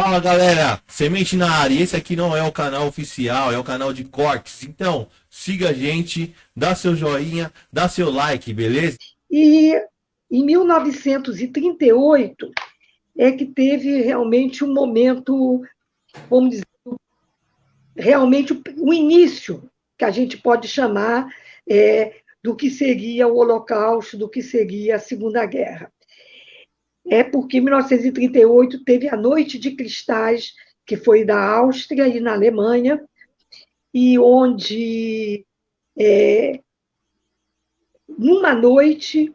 Fala galera, Semente na área. Esse aqui não é o canal oficial, é o canal de cortes. Então, siga a gente, dá seu joinha, dá seu like, beleza? E em 1938 é que teve realmente um momento, vamos dizer, realmente o início, que a gente pode chamar do que seria o Holocausto, do que seria a Segunda Guerra. É porque em 1938 teve a Noite de Cristais, que foi da Áustria e na Alemanha, e onde, numa noite,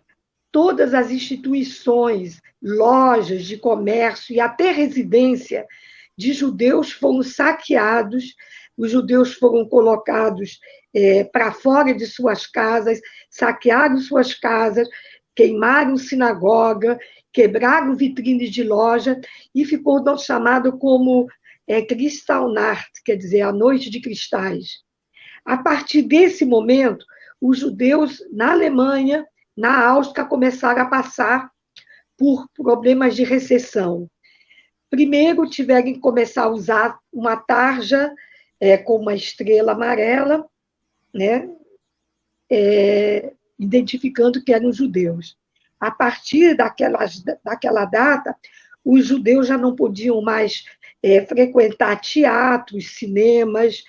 todas as instituições, lojas de comércio e até residência de judeus foram saqueados, os judeus foram colocados para fora de suas casas, saquearam suas casas, queimaram sinagoga, quebraram vitrines de loja e ficou chamado como Kristallnacht, quer dizer, a noite de cristais. A partir desse momento, os judeus na Alemanha, na Áustria, começaram a passar por problemas de recessão. Primeiro, tiveram que começar a usar uma tarja com uma estrela amarela, né, identificando que eram judeus. A partir daquela data, os judeus já não podiam mais frequentar teatros, cinemas,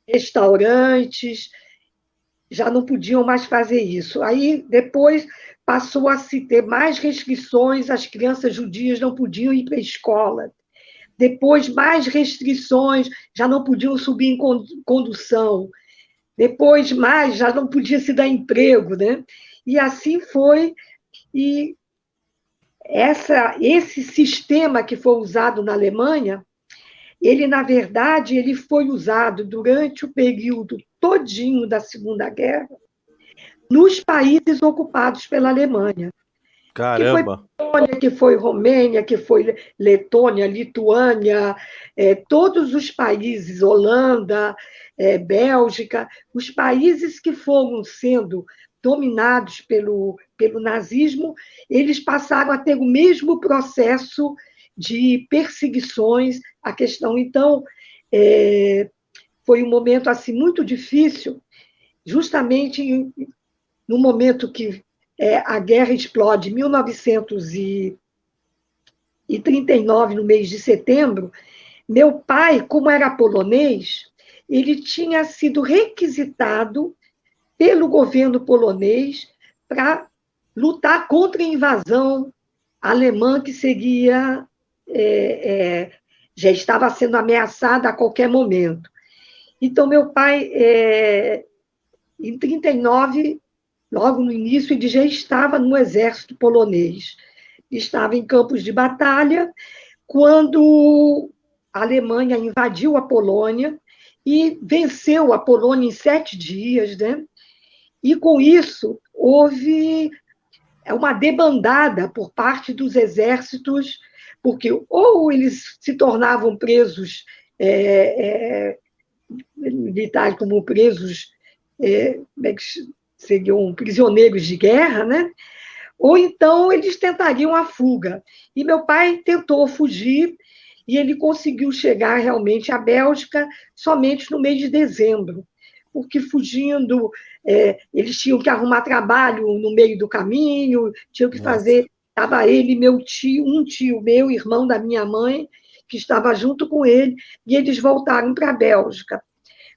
restaurantes, já não podiam mais fazer isso. Aí, depois, passou a se ter mais restrições, as crianças judias não podiam ir para a escola. Depois, mais restrições, já não podiam subir em condução. Depois, mais, já não podia se dar emprego, né? E assim foi, e esse sistema que foi usado na Alemanha, ele, na verdade, ele foi usado durante o período todinho da Segunda Guerra nos países ocupados pela Alemanha, que foi Caramba. Polônia, que foi Romênia, que foi Letônia, Lituânia, todos os países, Holanda, Bélgica, os países que foram sendo dominados pelo nazismo, eles passaram a ter o mesmo processo de perseguições, a questão. Então, foi um momento assim muito difícil, justamente no momento que a guerra explode, em 1939, no mês de setembro. Meu pai, como era polonês, ele tinha sido requisitado pelo governo polonês para lutar contra a invasão alemã que seguia, já estava sendo ameaçada a qualquer momento. Então, meu pai, em 1939, logo no início, ele já estava no exército polonês. Estava em campos de batalha quando a Alemanha invadiu a Polônia e venceu a Polônia em 7 dias, né? E, com isso, houve uma debandada por parte dos exércitos, porque ou eles se tornavam presos militares, como presos, seriam prisioneiros de guerra, né? Ou então eles tentariam a fuga. E meu pai tentou fugir e ele conseguiu chegar realmente à Bélgica somente no mês de dezembro, porque fugindo, eles tinham que arrumar trabalho no meio do caminho, tinham que fazer. Estava ele e meu tio, um tio meu, irmão da minha mãe, que estava junto com ele, e eles voltaram para a Bélgica.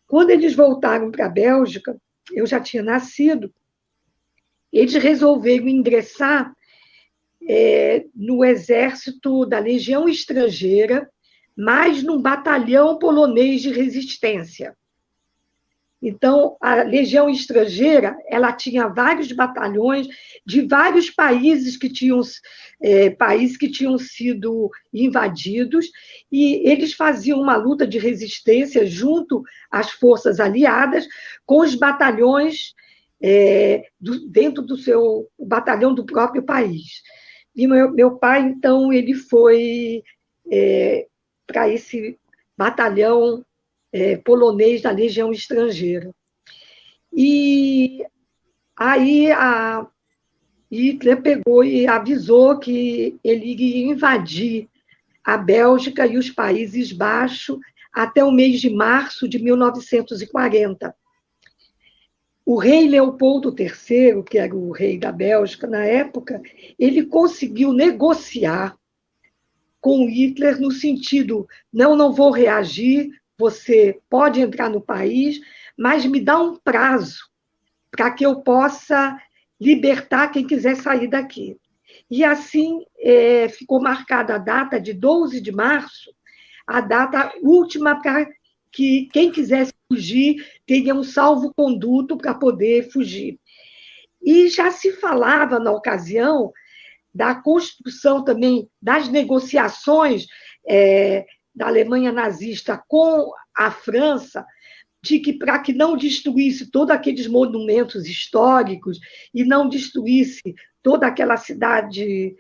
Quando eles voltaram para a Bélgica, eu já tinha nascido, eles resolveram ingressar no exército da Legião Estrangeira, mas num batalhão polonês de resistência. Então, a Legião Estrangeira, ela tinha vários batalhões de vários países que tinham sido invadidos, e eles faziam uma luta de resistência junto às forças aliadas, com os batalhões dentro do seu batalhão do próprio país. E meu pai, então, ele foi para esse batalhão polonês da Legião Estrangeira. E aí a Hitler pegou e avisou que ele iria invadir a Bélgica e os Países Baixos até o mês de março de 1940. O rei Leopoldo III, que era o rei da Bélgica na época, ele conseguiu negociar com Hitler no sentido, não vou reagir, você pode entrar no país, mas me dá um prazo para que eu possa libertar quem quiser sair daqui. E assim ficou marcada a data de 12 de março, a data última para que quem quisesse fugir teria um salvo-conduto para poder fugir. E já se falava, na ocasião, da construção também das negociações da Alemanha nazista com a França, de que para que não destruísse todos aqueles monumentos históricos e não destruísse toda aquela cidade,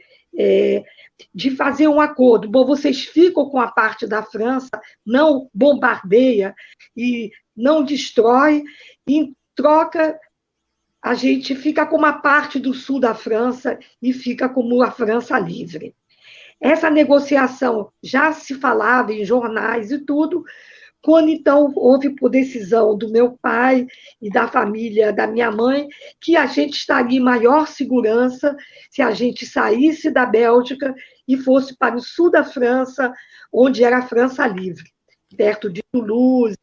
de fazer um acordo. Bom, vocês ficam com a parte da França, não bombardeia e não destrói, e em troca a gente fica com uma parte do sul da França e fica como a França livre. Essa negociação já se falava em jornais e tudo, quando então houve por decisão do meu pai e da família da minha mãe que a gente estaria em maior segurança se a gente saísse da Bélgica e fosse para o sul da França, onde era a França livre, perto de Toulouse.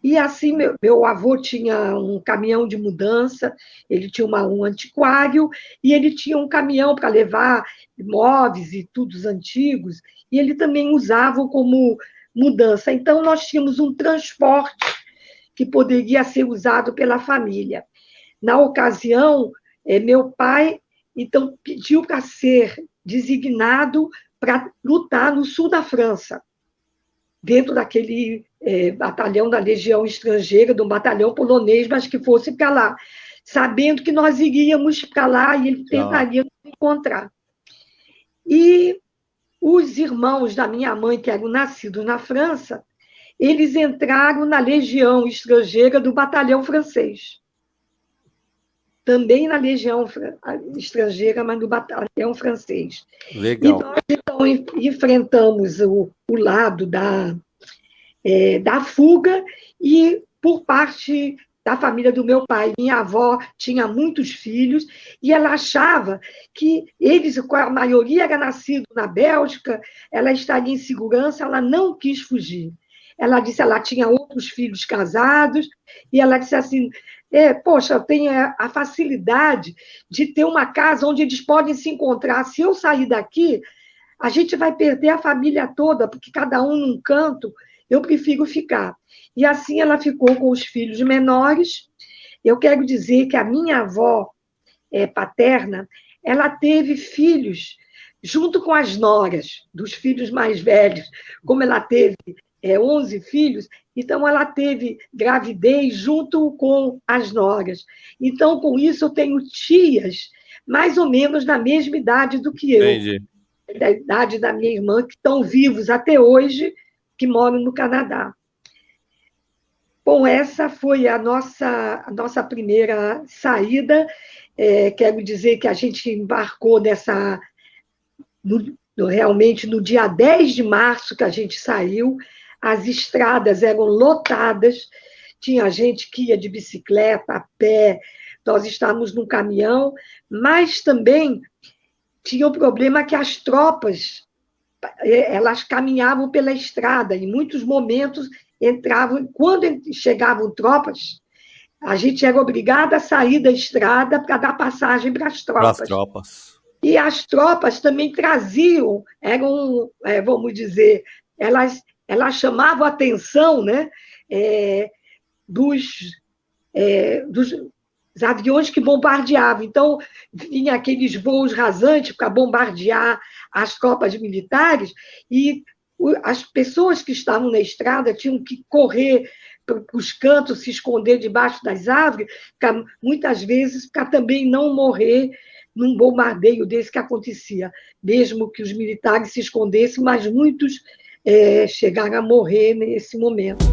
E assim, meu avô tinha um caminhão de mudança, ele tinha um antiquário, e ele tinha um caminhão para levar móveis e tudo antigos, e ele também usava como mudança. Então, nós tínhamos um transporte que poderia ser usado pela família. Na ocasião, meu pai, então, pediu para ser designado para lutar no sul da França, dentro daquele batalhão da Legião Estrangeira, do batalhão polonês, mas que fosse para lá, sabendo que nós iríamos para lá e ele tentaria nos encontrar. E os irmãos da minha mãe, que eram nascidos na França, eles entraram na Legião Estrangeira do batalhão francês. Também na Legião Estrangeira, mas no batalhão francês. Legal. E nós, então, enfrentamos o lado da fuga, e por parte da família do meu pai, minha avó tinha muitos filhos, e ela achava que eles, a maioria era nascido na Bélgica, ela estaria em segurança, ela não quis fugir. Ela disse, ela tinha outros filhos casados, e ela disse assim, poxa, eu tenho a facilidade de ter uma casa onde eles podem se encontrar. Se eu sair daqui, a gente vai perder a família toda, porque cada um num canto, eu prefiro ficar. E assim ela ficou com os filhos menores. Eu quero dizer que a minha avó paterna, ela teve filhos junto com as noras, dos filhos mais velhos, como ela teve 11 filhos, então ela teve gravidez junto com as noras. Então, com isso, eu tenho tias mais ou menos da mesma idade do que eu. Entendi. Da idade da minha irmã, que estão vivos até hoje, que moram no Canadá. Bom, essa foi a nossa primeira saída. Quero dizer que a gente embarcou realmente no dia 10 de março que a gente saiu. As estradas eram lotadas, tinha gente que ia de bicicleta, a pé, nós estávamos num caminhão, mas também tinha o problema que as tropas, elas caminhavam pela estrada, em muitos momentos entravam, quando chegavam tropas, a gente era obrigada a sair da estrada para dar passagem para as tropas. E as tropas também traziam, vamos dizer, elas chamavam a atenção, né, dos aviões que bombardeavam. Então, vinha aqueles voos rasantes para bombardear as tropas militares, e as pessoas que estavam na estrada tinham que correr para os cantos, se esconder debaixo das árvores, muitas vezes para também não morrer num bombardeio desse que acontecia, mesmo que os militares se escondessem, mas muitos chegaram a morrer nesse momento.